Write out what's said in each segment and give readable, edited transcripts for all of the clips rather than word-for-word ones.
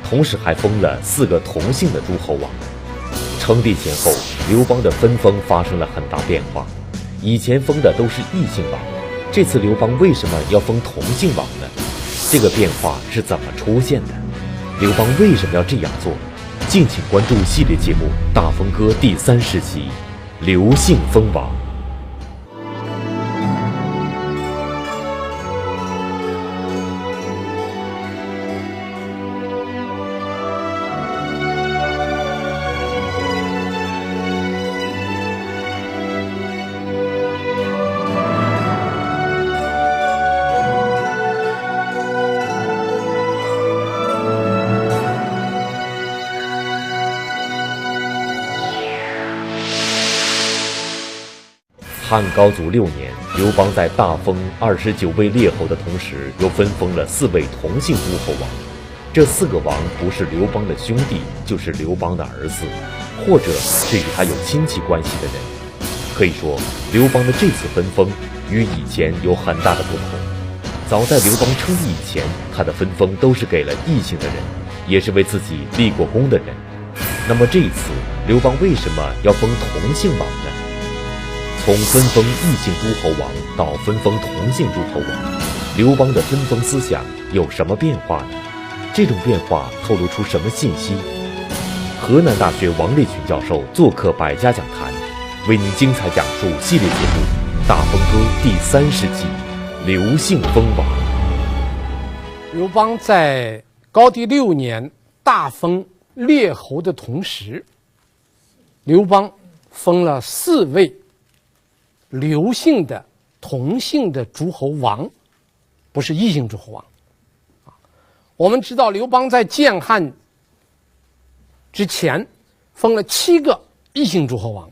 同时还封了4个同姓的诸侯王。称帝前后，刘邦的分封发生了很大变化。以前封的都是异姓王，这次刘邦为什么要封同姓王呢？这个变化是怎么出现的？刘邦为什么要这样做？敬请关注系列节目《大风歌》第30集《刘姓封王》。汉高祖6年，刘邦在大封29位列侯的同时，又分封了4位同姓诸侯王。这4个王不是刘邦的兄弟，就是刘邦的儿子，或者是与他有亲戚关系的人。可以说，刘邦的这次分封与以前有很大的不同。早在刘邦称帝以前，他的分封都是给了异姓的人，也是为自己立过功的人。那么这一次，刘邦为什么要封同姓王呢？从分封异姓诸侯王到分封同姓诸侯王，刘邦的分封思想有什么变化呢？这种变化透露出什么信息？河南大学王立群教授做客百家讲坛，为您精彩讲述系列节目《大风歌》第30集《刘姓封王》。刘邦在高帝6年大封列侯的同时，刘邦封了4位刘姓的同姓的诸侯王，不是异姓诸侯王。我们知道刘邦在建汉之前封了7个异姓诸侯王，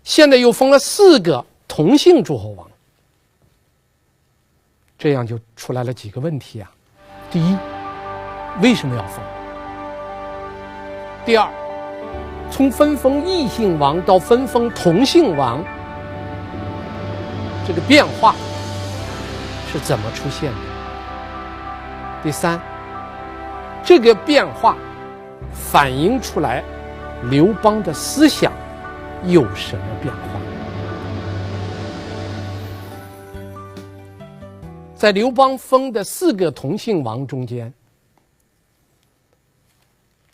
现在又封了4个同姓诸侯王，这样就出来了几个问题啊。第一，为什么要封？第二，从分封异姓王到分封同姓王，这个变化是怎么出现的？第三，这个变化反映出来刘邦的思想有什么变化？在刘邦封的4个同姓王中间，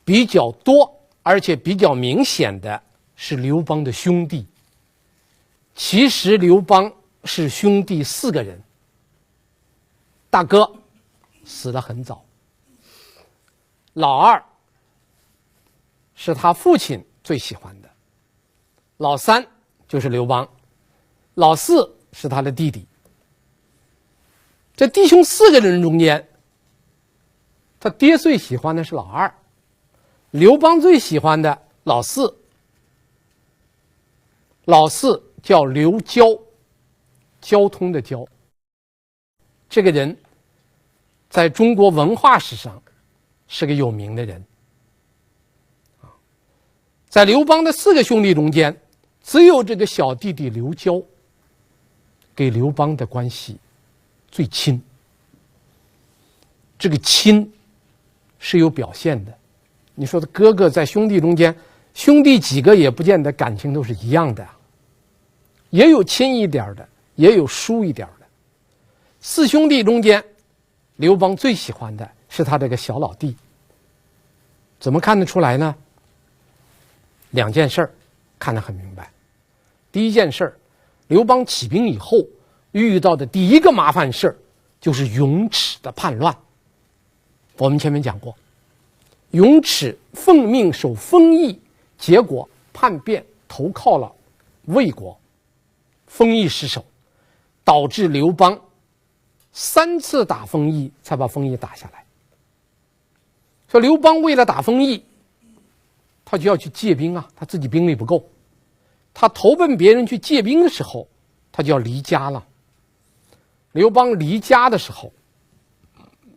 比较多而且比较明显的是刘邦的兄弟。其实刘邦是兄弟4个人，大哥死得很早，老二是他父亲最喜欢的，老3就是刘邦，老4是他的弟弟。这弟兄4个人中间，他爹最喜欢的是老二，刘邦最喜欢的老4，老4叫刘交，交通的交。这个人在中国文化史上是个有名的人。在刘邦的4个兄弟中间，只有这个小弟弟刘交给刘邦的关系最亲。这个亲是有表现的。你说的哥哥在兄弟中间，兄弟几个也不见得感情都是一样的，也有亲一点的，也有疏一点的。4兄弟中间，刘邦最喜欢的是他这个小老弟。怎么看得出来呢？2件事看得很明白。第一件事，刘邦起兵以后遇到的第一个麻烦事就是雍齿的叛乱。我们前面讲过，雍齿奉命守丰邑，结果叛变投靠了魏国，丰邑失守，导致刘邦3次打丰邑才把丰邑打下来。说刘邦为了打丰邑，他就要去借兵啊，他自己兵力不够，他投奔别人去借兵的时候，他就要离家了。刘邦离家的时候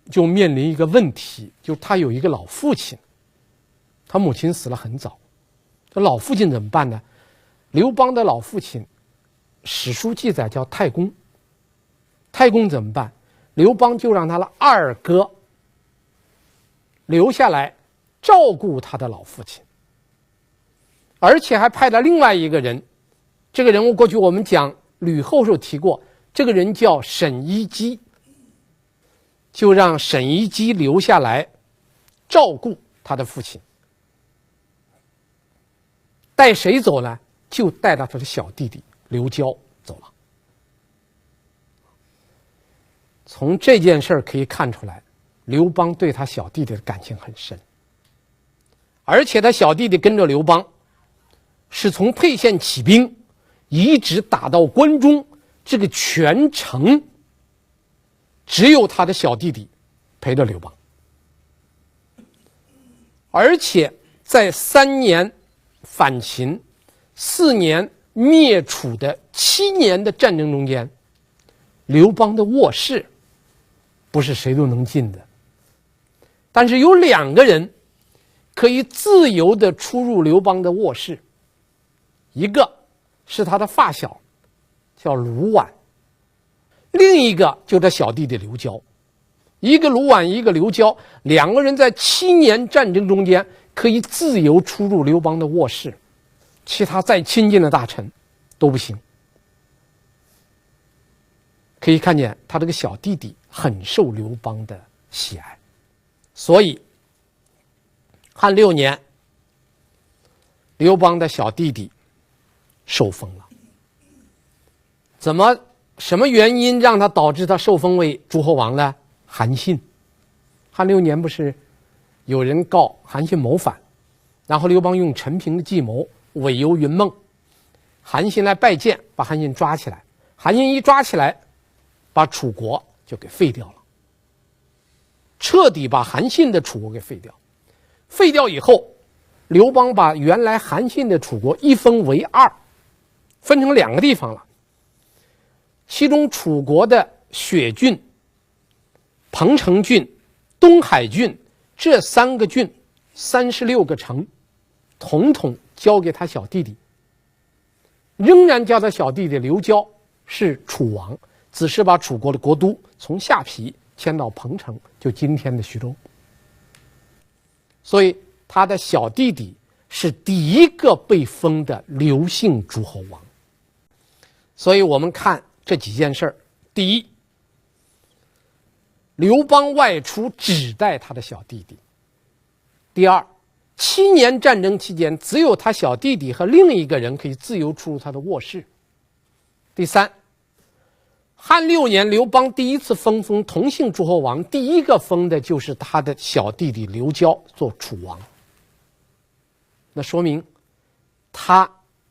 就面临一个问题，就他有一个老父亲，他母亲死了很早，这老父亲怎么办呢？刘邦的老父亲史书记载叫太公，太公怎么办？刘邦就让他的2哥留下来照顾他的老父亲，而且还派了另外一个人。这个人物过去我们讲吕后时候提过，这个人叫沈一基，就让沈一基留下来照顾他的父亲。带谁走呢？就带了他的小弟弟刘交走了。从这件事可以看出来，刘邦对他小弟弟的感情很深，而且他小弟弟跟着刘邦是从沛县起兵一直打到关中，这个全程只有他的小弟弟陪着刘邦，而且在3年反秦、4年灭楚的7年的战争中间，刘邦的卧室不是谁都能进的，但是有2个人可以自由地出入刘邦的卧室，一个是他的发小叫卢绾，另一个就是他小弟弟刘交。一个卢绾，一个刘交，2个人在7年战争中间可以自由出入刘邦的卧室，其他再亲近的大臣都不行。可以看见他这个小弟弟很受刘邦的喜爱，所以汉6年，刘邦的小弟弟受封了。什么原因让他导致他受封为诸侯王呢？韩信。汉6年不是有人告韩信谋反，然后刘邦用陈平的计谋委由云梦，韩信来拜见，把韩信抓起来。韩信一抓起来，把楚国就给废掉了，彻底把韩信的楚国给废掉。废掉以后，刘邦把原来韩信的楚国一分为2，分成2个地方了。其中楚国的雪郡、彭城郡、东海郡这3个郡，36个城，统统交给他小弟弟，仍然叫他小弟弟刘交是楚王，只是把楚国的国都从下邳迁到彭城，就今天的徐州。所以他的小弟弟是第一个被封的刘姓诸侯王。所以我们看这几件事儿，第一，刘邦外出只带他的小弟弟；第二，7年战争期间只有他小弟弟和另一个人可以自由出入他的卧室；第三，汉6年刘邦第一次封同姓诸侯王，第一个封的就是他的小弟弟刘交做楚王，那说明他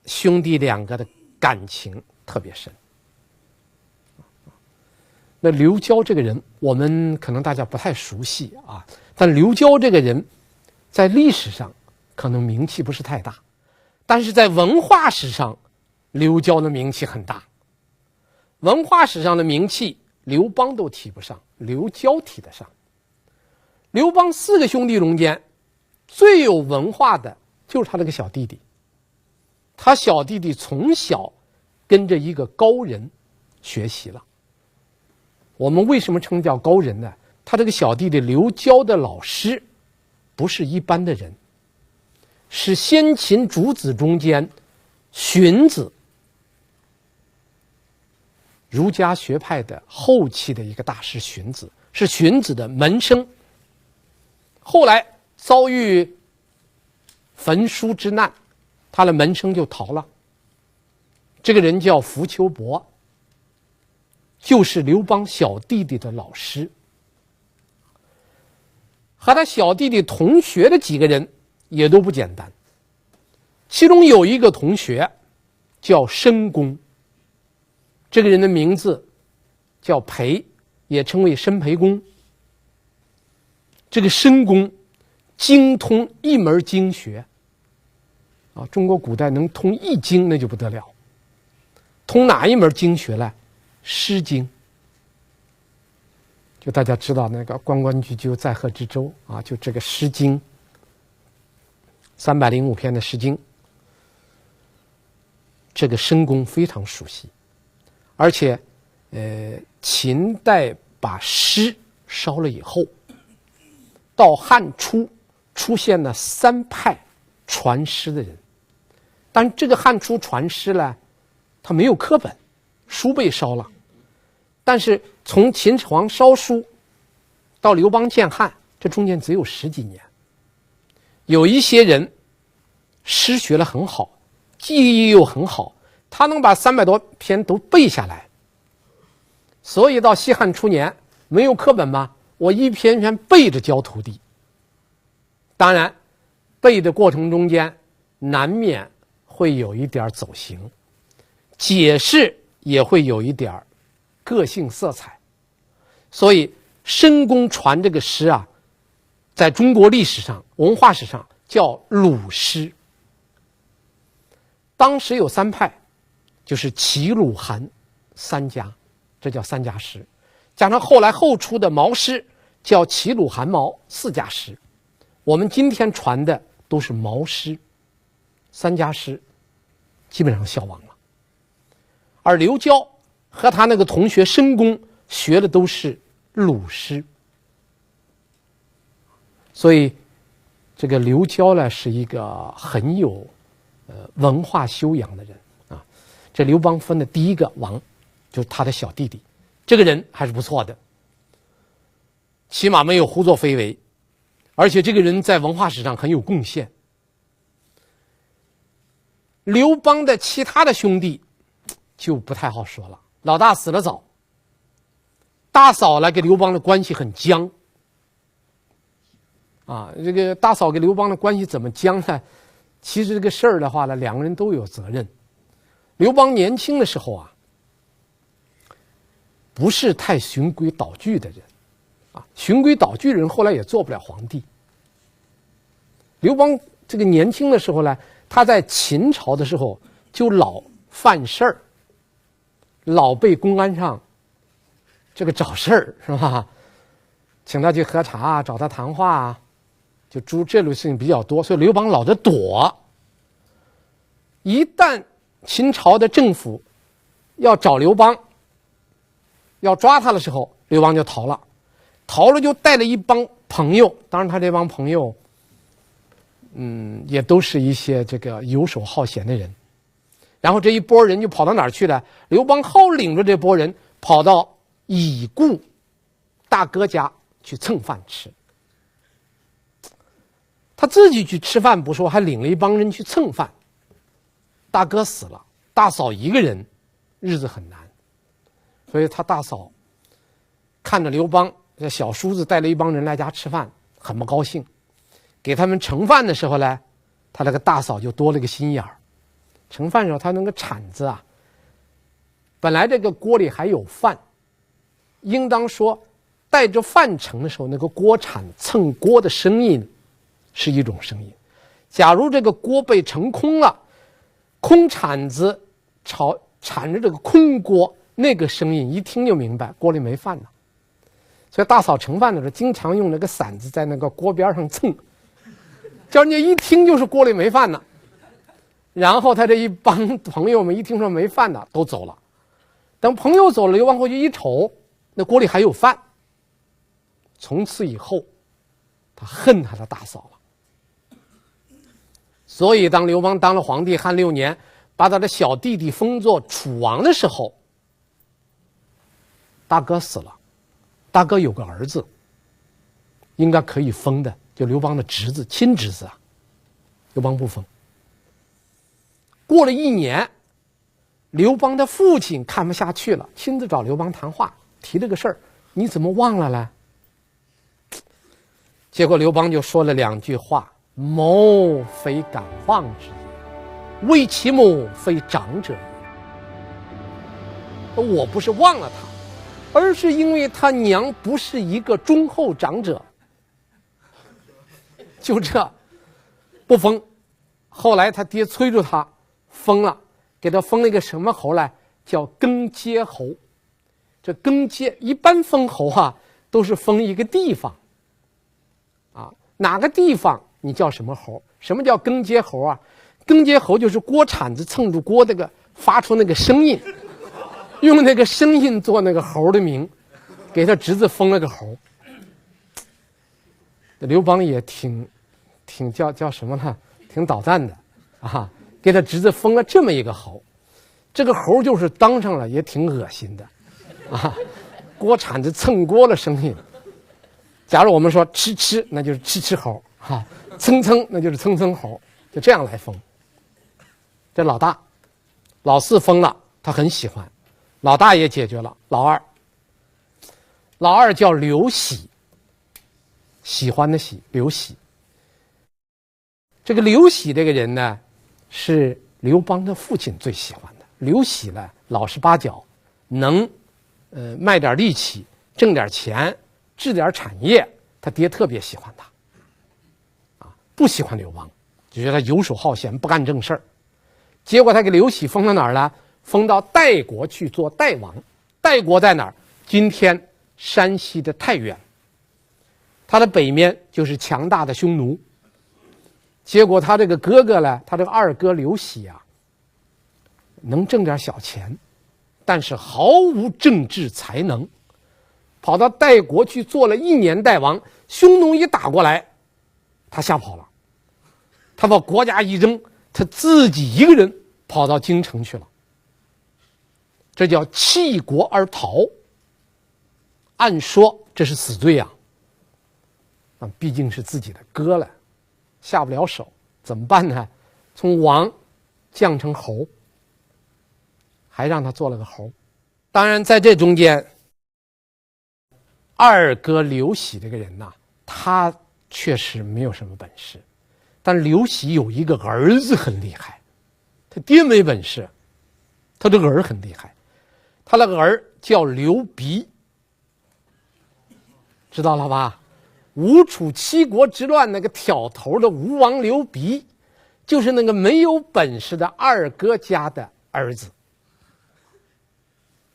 兄弟2个的感情特别深。那刘交这个人我们可能大家不太熟悉啊，但刘交这个人在历史上可能名气不是太大，但是在文化史上刘交的名气很大。文化史上的名气刘邦都提不上，刘交提得上。刘邦4个兄弟中间最有文化的就是他这个小弟弟，他小弟弟从小跟着一个高人学习了。我们为什么称叫高人呢？他这个小弟弟刘交的老师不是一般的人，是先秦诸子中间荀子，儒家学派的后期的一个大师荀子，是荀子的门生，后来遭遇焚书之难，他的门生就逃了。这个人叫苻丘伯，就是刘邦小弟弟的老师。和他小弟弟同学的几个人也都不简单，其中有一个同学叫申公，这个人的名字叫裴，也称为申裴公。这个申公精通一门经学啊，中国古代能通易经那就不得了。通哪一门经学呢？诗经。就大家知道那个关关雎鸠，在河之洲啊，就这个诗经305篇的诗经，这个申公非常熟悉。而且秦代把诗烧了以后，到汉初出现了3派传诗的人。但这个汉初传诗呢，它没有课本，书被烧了。但是从秦始皇烧书到刘邦建汉，这中间只有10几年。有一些人诗学得很好，记忆又很好，他能把300多篇都背下来。所以到西汉初年，没有课本嘛，我一篇篇背着教徒弟。当然，背的过程中间难免会有一点走形，解释也会有一点个性色彩。所以申公传这个诗啊，在中国历史上、文化史上叫鲁诗。当时有3派，就是齐、鲁、韩3家，这叫3家诗。加上后来后出的毛诗，叫齐、鲁、韩、毛4家诗。我们今天传的都是毛诗，3家诗基本上消亡了。而刘交和他那个同学申公学的都是鲁诗，所以这个刘交呢是一个很有文化修养的人啊。这刘邦分的第一个王就是他的小弟弟，这个人还是不错的，起码没有胡作非为，而且这个人在文化史上很有贡献。刘邦的其他的兄弟就不太好说了，老大死得早，大嫂呢跟刘邦的关系很僵啊。这个大嫂跟刘邦的关系怎么僵呢？其实这个事儿的话呢，2个人都有责任。刘邦年轻的时候啊，不是太循规蹈矩的人啊，循规蹈矩的人后来也做不了皇帝。刘邦这个年轻的时候呢，他在秦朝的时候就老犯事儿，老被公安上这个找事儿，是吧？请他去喝茶啊，找他谈话啊，就诸这类事情比较多，所以刘邦老得躲。一旦秦朝的政府要找刘邦，要抓他的时候，刘邦就逃了，逃了就带了一帮朋友，当然他这帮朋友也都是一些这个游手好闲的人。然后这一拨人就跑到哪儿去了？刘邦号领着这拨人跑到已故大哥家去蹭饭吃。他自己去吃饭不说，还领了一帮人去蹭饭。大哥死了，大嫂一个人，日子很难，所以他大嫂看着刘邦这小叔子带了一帮人来家吃饭，很不高兴。给他们盛饭的时候呢，他那个大嫂就多了个心眼儿。盛饭的时候，他那个铲子啊，本来这个锅里还有饭，应当说带着饭盛的时候，那个锅铲蹭锅的声音是一种声音。假如这个锅被盛空了，空铲子铲着这个空锅，那个声音一听就明白锅里没饭了。所以大嫂盛饭的时候，经常用那个馓子在那个锅边上蹭，叫人家一听就是锅里没饭呢。然后他这一帮朋友们一听说没饭呢，都走了。等朋友走了，刘邦回去一瞅，那锅里还有饭。从此以后，他恨他的大嫂了。所以当刘邦当了皇帝汉6年，把他的小弟弟封作楚王的时候，大哥死了，大哥有个儿子，应该可以封的，就刘邦的侄子，亲侄子啊，刘邦不封。过了1年，刘邦的父亲看不下去了，亲自找刘邦谈话，提这个事儿，你怎么忘了呢？结果刘邦就说了2句话：谋非敢忘之也，为其母非长者也。我不是忘了他，而是因为他娘不是一个忠厚长者。就这不封，后来他爹催住他封了，给他封了一个什么侯来，叫更接侯。这更接一般封侯啊，都是封一个地方啊，哪个地方你叫什么侯？什么叫更接侯啊？更接侯就是锅铲子蹭住锅那个发出那个声音，用那个声音做那个侯的名，给他侄子封了个侯。刘邦也挺叫什么呢？挺捣蛋的啊，给他侄子封了这么一个侯。这个侯就是当上了也挺恶心的啊，锅铲子蹭锅了生意。假如我们说吃，那就是吃侯啊，蹭，那就是蹭侯，就这样来封。这老大，老四封了，他很喜欢，老大也解决了。老二叫刘喜，喜欢的喜，刘喜。这个刘喜这个人呢，是刘邦的父亲最喜欢的。刘喜呢，老实巴交，能卖点力气，挣点钱，治点产业，他爹特别喜欢他。啊，不喜欢刘邦，就觉得他游手好闲，不干正事儿。结果他给刘喜封到哪儿了？封到代国去做代王。代国在哪儿？今天山西的太原。他的北面就是强大的匈奴。结果他这个哥哥呢，他这个二哥刘喜啊，能挣点小钱，但是毫无政治才能，跑到代国去做了1年代王。匈奴一打过来，他吓跑了，他把国家一扔，他自己一个人跑到京城去了。这叫弃国而逃。按说这是死罪啊，毕竟是自己的哥了，下不了手，怎么办呢？从王降成侯，还让他做了个侯。当然在这中间，二哥刘喜这个人呐，他确实没有什么本事，但刘喜有一个儿子很厉害，他爹没本事，他这个儿很厉害。他那个儿叫刘鼻，知道了吧？吴楚七国之乱那个挑头的吴王刘鼻，就是那个没有本事的二哥家的儿子。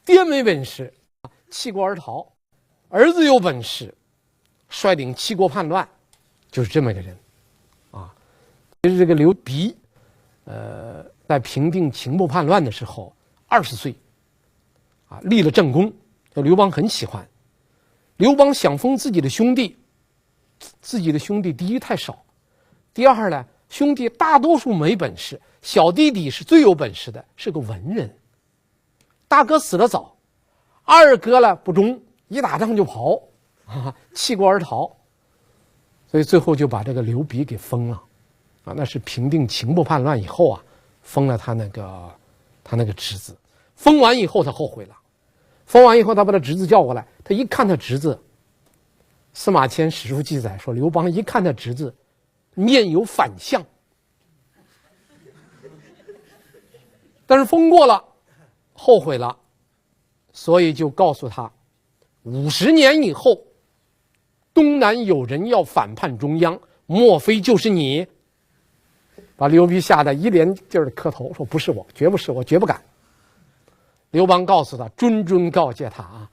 爹没本事，弃国而逃；儿子有本事，率领七国叛乱，就是这么一个人啊。其实这个刘鼻，在平定秦部叛乱的时候，20岁啊，立了正功，刘邦很喜欢。刘邦想封自己的兄弟，第一太少，第二呢，兄弟大多数没本事，小弟弟是最有本事的，是个文人。大哥死得早，二哥呢不忠，一打仗就跑啊，弃国而逃，所以最后就把这个刘鼻给封了啊。那是平定秦部叛乱以后啊，封了他那个侄子。封完以后他后悔了，封完以后他把他侄子叫过来，他一看他侄子，司马迁史书记载说，刘邦一看他侄子面有反相，但是封过了，后悔了，所以就告诉他，50年以后东南有人要反叛中央，莫非就是你？把刘鼻吓得一连劲儿的磕头，说不是我，绝不是我，绝不敢。刘邦告诉他，谆告诫他啊，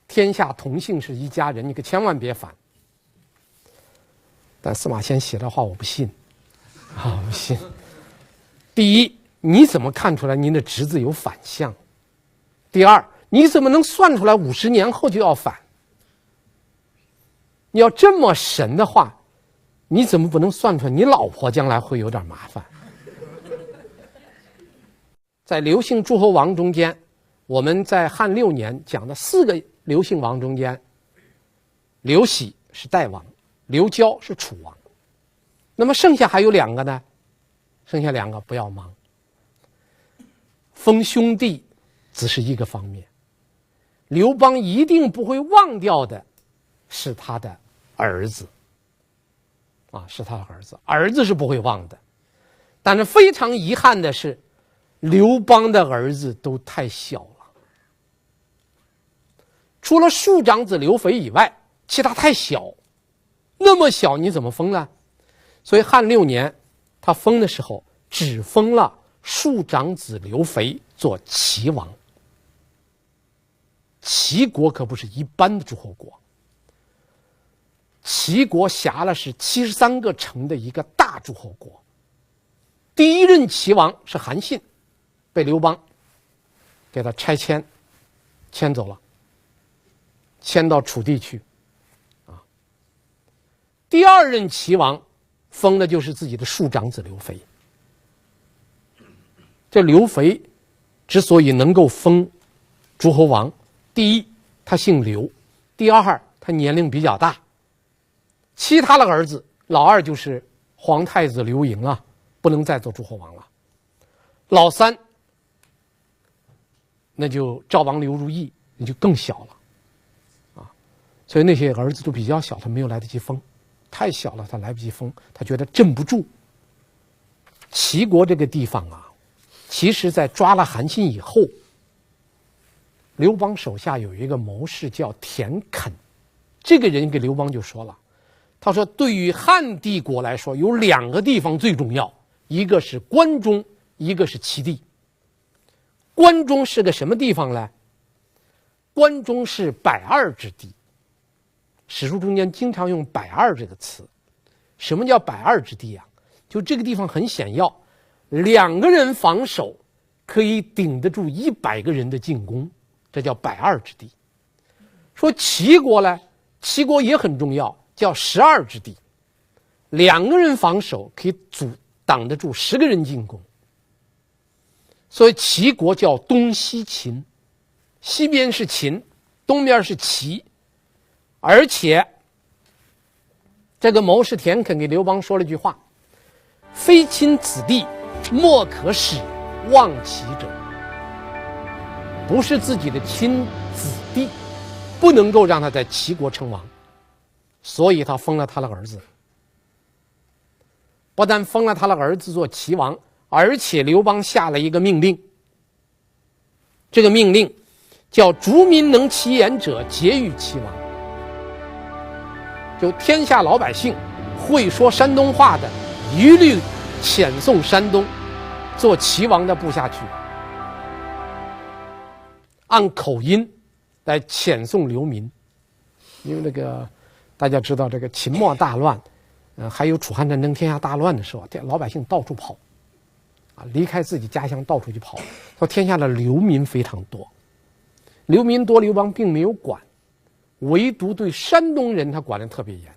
天下同姓是一家人，你可千万别反。但司马迁写的话我不信啊，我不信。第一，你怎么看出来您的侄子有反相？第二，你怎么能算出来50年后就要反？你要这么神的话，你怎么不能算出来你老婆将来会有点麻烦？在刘姓诸侯王中间，我们在汉6年讲的4个刘姓王中间，刘喜是代王，刘交是楚王。那么剩下还有2个呢，剩下2个不要忙。封兄弟只是一个方面，刘邦一定不会忘掉的是他的儿子啊，是他的儿子，儿子是不会忘的。但是非常遗憾的是，刘邦的儿子都太小了，除了庶长子刘肥以外，其他太小。那么小你怎么封呢？所以汉6年他封的时候只封了庶长子刘肥做齐王。齐国可不是一般的诸侯国，齐国辖了是73个城的一个大诸侯国。第一任齐王是韩信，被刘邦给他拆迁走了，迁到楚地去啊。第二任齐王封的就是自己的庶长子刘肥。这刘肥之所以能够封诸侯王，第一，他姓刘；第二，他年龄比较大。其他的儿子，老二就是皇太子刘盈了，不能再做诸侯王了。老三，那就赵王刘如意，那就更小了，啊，所以那些儿子都比较小，他没有来得及封，太小了，他来不及封，他觉得镇不住。齐国这个地方啊，其实在抓了韩信以后，刘邦手下有一个谋士叫田肯，这个人给刘邦就说了，他说对于汉帝国来说，有2个地方最重要，一个是关中，一个是齐地。关中是个什么地方呢？关中是百二之地，史书中间经常用百二这个词。什么叫百二之地啊？就这个地方很险要，2个人防守可以顶得住100个人的进攻，这叫百二之地。说齐国呢，齐国也很重要，叫12之地，2个人防守可以挡得住10个人进攻。所以齐国叫东西秦，西边是秦，东边是齐。而且这个谋士田肯给刘邦说了一句话，非亲子弟，莫可使忘齐者。不是自己的亲子弟，不能够让他在齐国称王。所以他封了他的儿子，不但封了他的儿子做齐王，而且刘邦下了一个命令，这个命令叫逐民能其言者，皆与齐王。就天下老百姓会说山东话的，一律遣送山东做齐王的部下去，按口音来遣送流民。因为那个大家知道，这个秦末大乱，还有楚汉战争天下大乱的时候，老百姓到处跑，啊，离开自己家乡到处去跑，说天下的流民非常多，流民多，刘邦并没有管，唯独对山东人他管得特别严。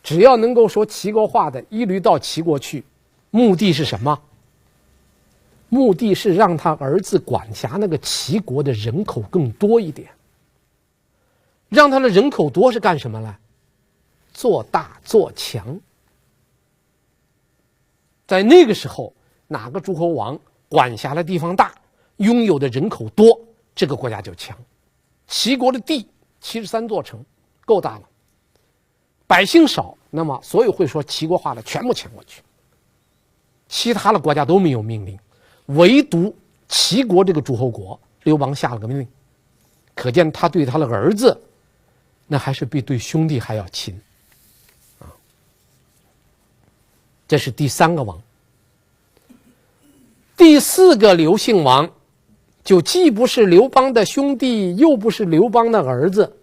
只要能够说齐国话的，一律到齐国去，目的是什么？目的是让他儿子管辖那个齐国的人口更多一点。让他的人口多是干什么呢？做大做强。在那个时候，哪个诸侯王管辖的地方大，拥有的人口多，这个国家就强。齐国的地73座城，够大了。百姓少，那么所有会说齐国话的全部抢过去。其他的国家都没有命令，唯独齐国这个诸侯国，刘邦下了个命令。可见他对他的儿子，那还是比对兄弟还要亲啊。这是第3个王。第4个刘姓王，就既不是刘邦的兄弟，又不是刘邦的儿子，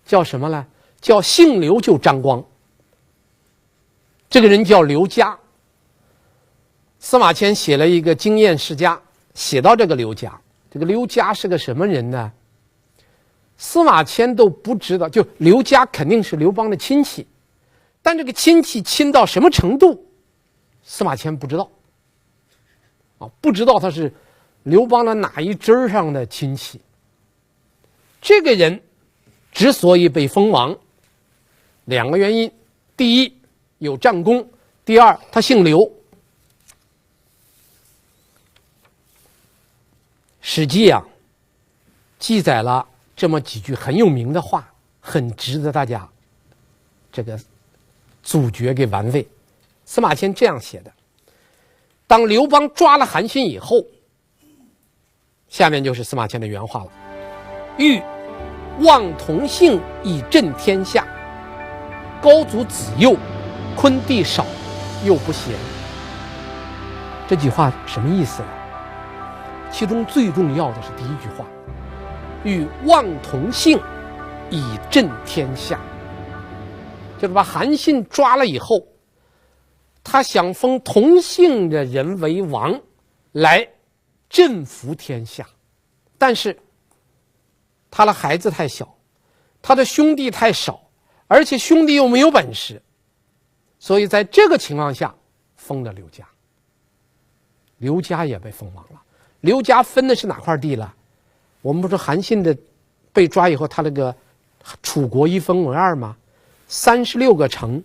叫什么呢？叫姓刘，就张光。这个人叫刘嘉。司马迁写了一个经验世家，写到这个刘嘉。这个刘嘉是个什么人呢？司马迁都不知道，就刘嘉肯定是刘邦的亲戚，但这个亲戚亲到什么程度，司马迁不知道。不知道他是刘邦的哪一支上的亲戚。这个人之所以被封王，2个原因：第一，有战功；第二，他姓刘。史记啊，记载了这么几句很有名的话，很值得大家这个咀嚼给玩味。司马迁这样写的：当刘邦抓了韩信以后，下面就是司马迁的原话了：欲望同姓以振天下，高祖子幼，昆弟少，又不贤。这句话什么意思呢？其中最重要的是第一句话：欲望同姓以振天下。就是把韩信抓了以后，他想封同姓的人为王，来振服天下。但是他的孩子太小，他的兄弟太少，而且兄弟又没有本事，所以在这个情况下封了刘家，刘家也被封王了。刘家分的是哪块地了？我们不是韩信的被抓以后，他那个楚国一分为二吗？36个城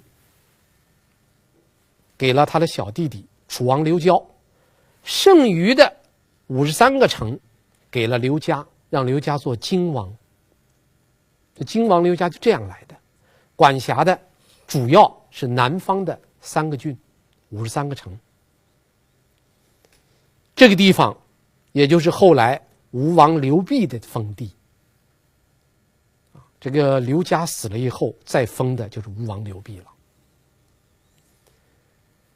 给了他的小弟弟楚王刘交，剩余的53个城给了刘家，让刘家做荆王。这荆王刘家就这样来的，管辖的主要是南方的3个郡，53个城。这个地方也就是后来吴王刘濞的封地。这个刘家死了以后，再封的就是吴王刘濞了。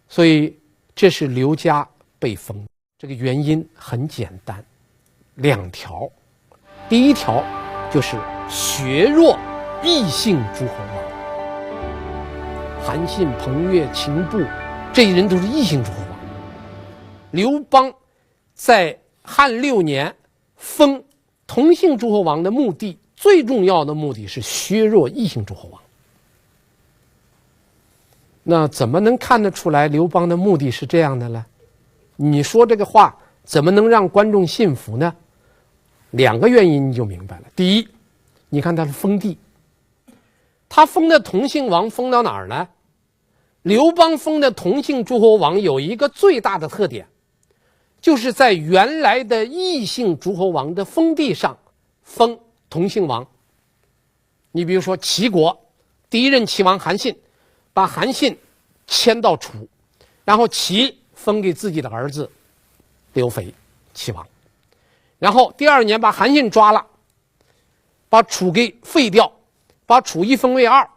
所以这是刘家被封，这个原因很简单，2条。第一条就是削弱异姓诸侯王，韩信、彭越、秦布这一人都是异姓诸侯王。刘邦在汉6年封同姓诸侯王的目的，最重要的目的是削弱异姓诸侯王。那怎么能看得出来刘邦的目的是这样的呢？你说这个话怎么能让观众信服呢？2个原因你就明白了。第一，你看他是封地，他封的同姓王封到哪儿呢？刘邦封的同姓诸侯王有一个最大的特点，就是在原来的异姓诸侯王的封地上封同姓王。你比如说齐国第1任齐王韩信，把韩信迁到楚，然后齐封给自己的儿子刘肥齐王，然后第2年把韩信抓了，把楚给废掉，把楚一分为2，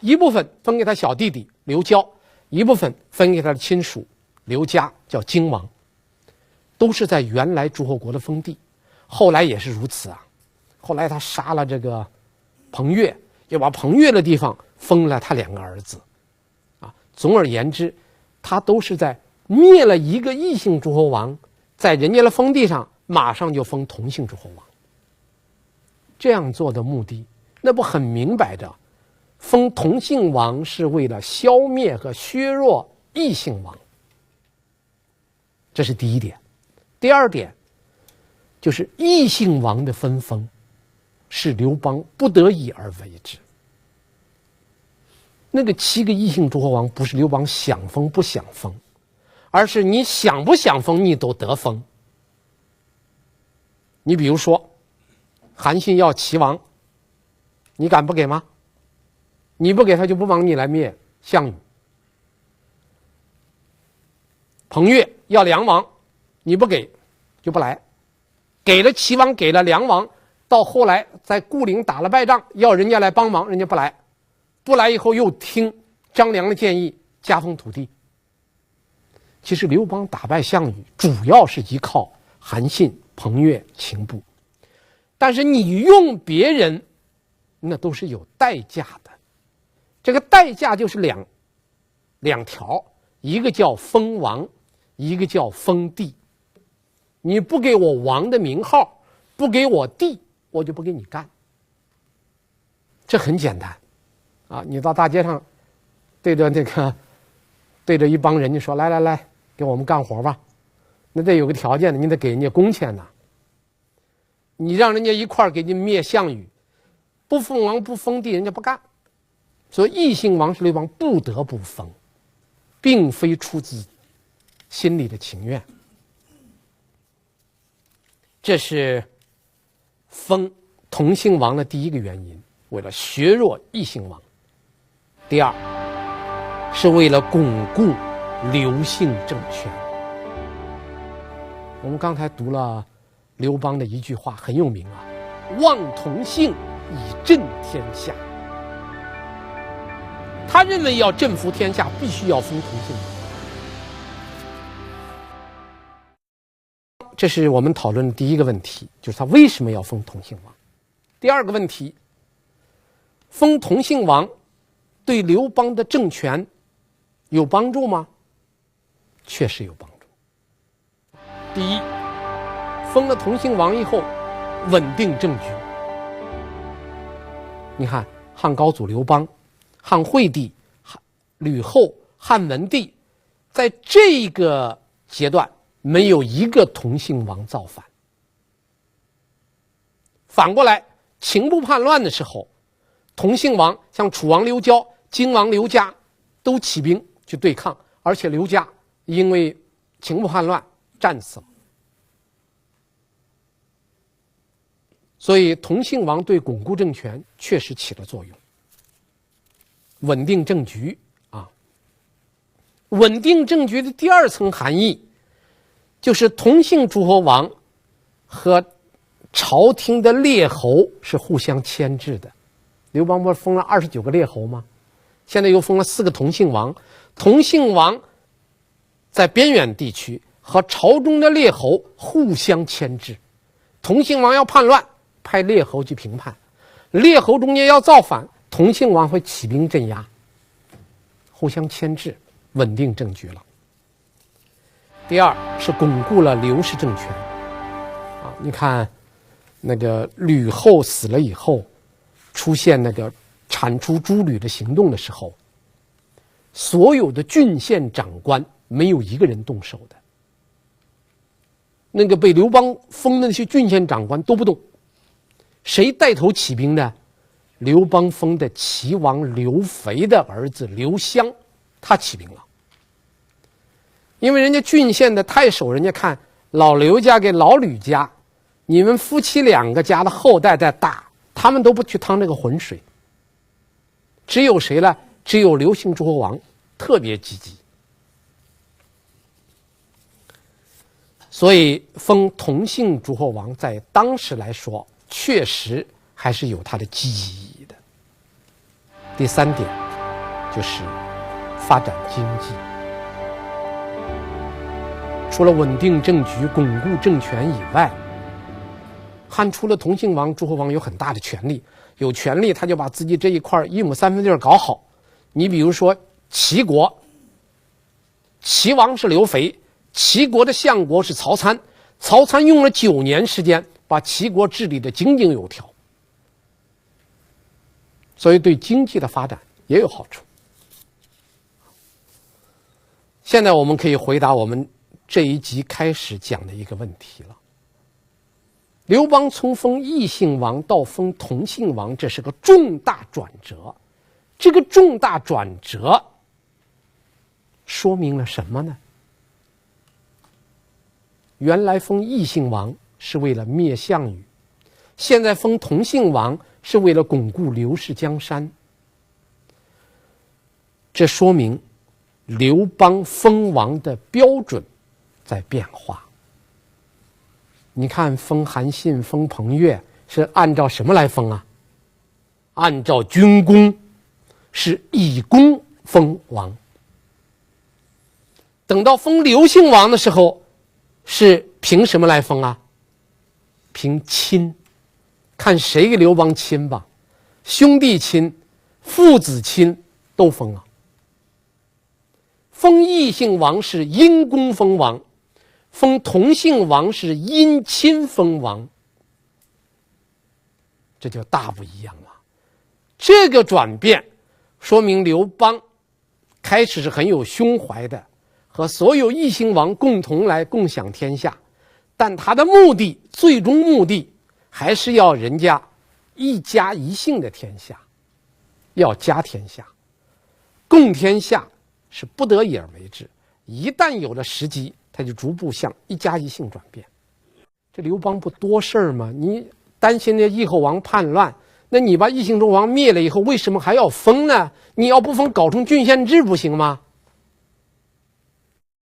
一部分分给他小弟弟刘交，一部分分给他的亲属刘家，叫荆王，都是在原来诸侯国的封地。后来也是如此啊，后来他杀了这个彭越，又把彭越的地方封了他2个儿子啊。总而言之，他都是在灭了一个异姓诸侯王，在人家的封地上马上就封同姓诸侯王。这样做的目的，那不很明摆着，封同姓王是为了消灭和削弱异姓王。这是第一点。第2点就是异姓王的分封是刘邦不得已而为之。那个7个异姓诸侯王不是刘邦想封不想封，而是你想不想封你都得封。你比如说韩信要齐王，你敢不给吗？你不给他就不帮你来灭项羽。彭越要梁王，你不给就不来。给了齐王，给了梁王，到后来在固陵打了败仗，要人家来帮忙，人家不来。不来以后又听张良的建议，加封土地。其实刘邦打败项羽主要是依靠韩信、彭越、秦布，但是你用别人那都是有代价的。这个代价就是两条，一个叫封王，一个叫封地。你不给我王的名号，不给我地，我就不给你干。这很简单啊！你到大街上对着一帮人，你说来给我们干活吧，那得有个条件的，你得给人家工钱呐。你让人家一块儿给你灭项羽，不封王不封地，人家不干。所以异姓王是刘邦不得不封，并非出自心里的情愿。这是封同姓王的第1个原因，为了削弱异姓王。第2是为了巩固刘姓政权。我们刚才读了刘邦的一句话，很有名啊，望同姓以振天下。他认为要振服天下，必须要封同姓王。这是我们讨论的第1个问题，就是他为什么要封同姓王。第2个问题，封同姓王对刘邦的政权有帮助吗？确实有帮助。第一，封了同姓王以后，稳定政局。你看汉高祖刘邦、汉惠帝、吕后、汉文帝，在这个阶段没有一个同姓王造反。反过来，秦部叛乱的时候，同姓王像楚王刘交、荆王刘嘉都起兵去对抗，而且刘嘉因为秦部叛乱战死了。所以同姓王对巩固政权确实起了作用，稳定政局啊。稳定政局的第二层含义，就是同姓诸侯王和朝廷的列侯是互相牵制的。刘邦不是封了29个列侯吗？现在又封了4个同姓王。同姓王在边远地区和朝中的列侯互相牵制，同姓王要叛乱，派列侯去平叛，列侯中间要造反，同姓王会起兵镇压，互相牵制，稳定政局了。第二是巩固了刘氏政权啊，你看那个吕后死了以后，出现那个铲除诸吕的行动的时候，所有的郡县长官没有一个人动手的，那个被刘邦封的那些郡县长官都不动。谁带头起兵呢？刘邦封的齐王刘肥的儿子刘襄，他起兵了。因为人家郡县的太守，人家看老刘家给老吕家，你们夫妻2个家的后代在打，他们都不去趟这个浑水。只有谁呢？只有刘姓诸侯王特别积极。所以封同姓诸侯王在当时来说，确实还是有它的积极意义的。第3点就是发展经济。除了稳定政局、巩固政权以外，汉除了同姓王、诸侯王有很大的权力，有权力他就把自己这一块1亩3分地搞好。你比如说齐国，齐王是刘肥，齐国的相国是曹参，曹参用了9年时间把齐国治理得井井有条，所以对经济的发展也有好处。现在我们可以回答我们这一集开始讲的一个问题了。刘邦从封异姓王到封同姓王，这是个重大转折。这个重大转折说明了什么呢？原来封异姓王是为了灭项羽，现在封同姓王是为了巩固刘氏江山。这说明刘邦封王的标准在变化。你看封韩信、封彭越是按照什么来封啊？按照军功，是以功封王。等到封刘姓王的时候，是凭什么来封啊？凭亲，看谁给刘邦亲吧，兄弟亲、父子亲都封啊。封异姓王是因功封王，封同姓王是因亲封王，这就大不一样了。这个转变说明刘邦开始是很有胸怀的，和所有异姓王共同来共享天下，但他的目的，最终目的还是要人家一家一姓的天下，要家天下。共天下是不得已而为之，一旦有了时机，他就逐步向一家一姓转变。这刘邦不多事儿吗？你担心这异侯王叛乱，那你把异姓诸王灭了以后，为什么还要封呢？你要不封，搞成郡县制不行吗？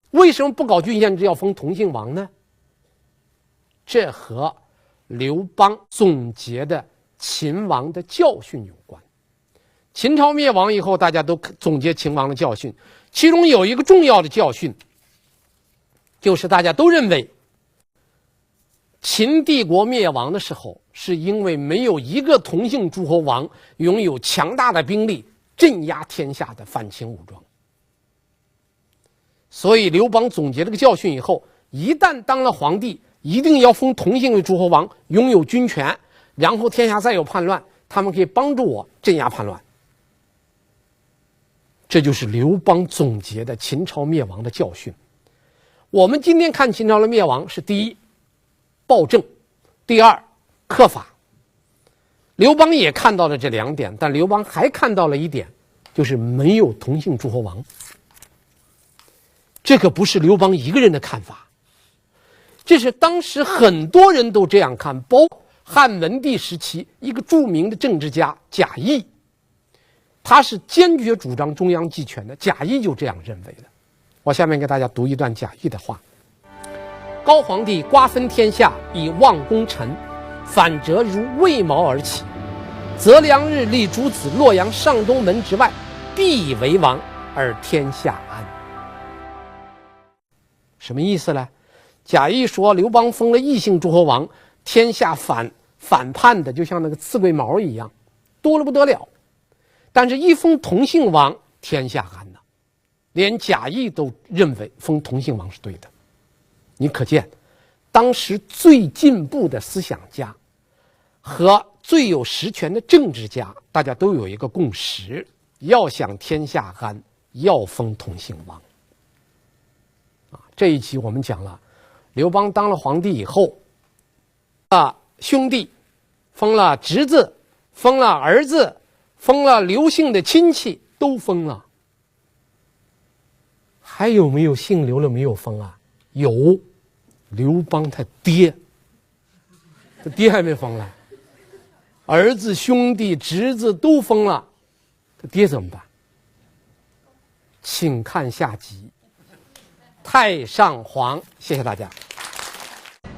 为什么不搞郡县制，要封同姓王呢？这和刘邦总结的秦王的教训有关。秦朝灭亡以后，大家都总结秦王的教训，其中有一个重要的教训，就是大家都认为秦帝国灭亡的时候，是因为没有一个同姓诸侯王拥有强大的兵力镇压天下的反秦武装。所以刘邦总结这个教训以后，一旦当了皇帝，一定要封同姓为诸侯王，拥有军权，然后天下再有叛乱，他们可以帮助我镇压叛乱。这就是刘邦总结的秦朝灭亡的教训。我们今天看秦朝的灭亡是第一，暴政；第二，克法。刘邦也看到了这2点，但刘邦还看到了一点，就是没有同姓诸侯王。这可不是刘邦一个人的看法，这是当时很多人都这样看，包括汉文帝时期一个著名的政治家贾谊，他是坚决主张中央集权的，贾谊就这样认为的。我下面给大家读一段贾谊的话：高皇帝瓜分天下以望功臣，反折如魏毛而起，择良日立诸子洛阳上东门之外，必以为王，而天下安。什么意思呢？贾谊说刘邦封了异姓诸侯王，天下反叛的就像那个刺猬毛一样，多了不得了。但是一封同姓王，天下安了。连贾谊都认为封同姓王是对的。你可见当时最进步的思想家和最有实权的政治家，大家都有一个共识，要想天下安，要封同姓王。这一期我们讲了刘邦当了皇帝以后，兄弟封了侄子，封了儿子，封了刘姓的亲戚，都封了。还有没有姓刘了没有封啊？有，刘邦他爹还没封来，儿子、兄弟、侄子都封了，他爹怎么办？请看下集太上皇。谢谢大家。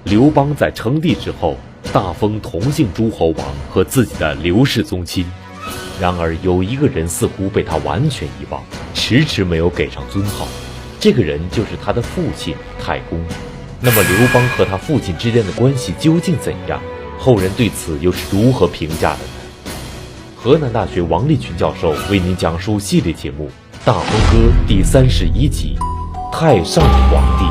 刘邦在称帝之后，大封同姓诸侯王和自己的刘氏宗亲。然而有一个人似乎被他完全遗忘，迟迟没有给上尊号，这个人就是他的父亲太公。那么刘邦和他父亲之间的关系究竟怎样？后人对此又是如何评价的呢？河南大学王立群教授为您讲述系列节目《大风歌》第31集《太上皇帝》。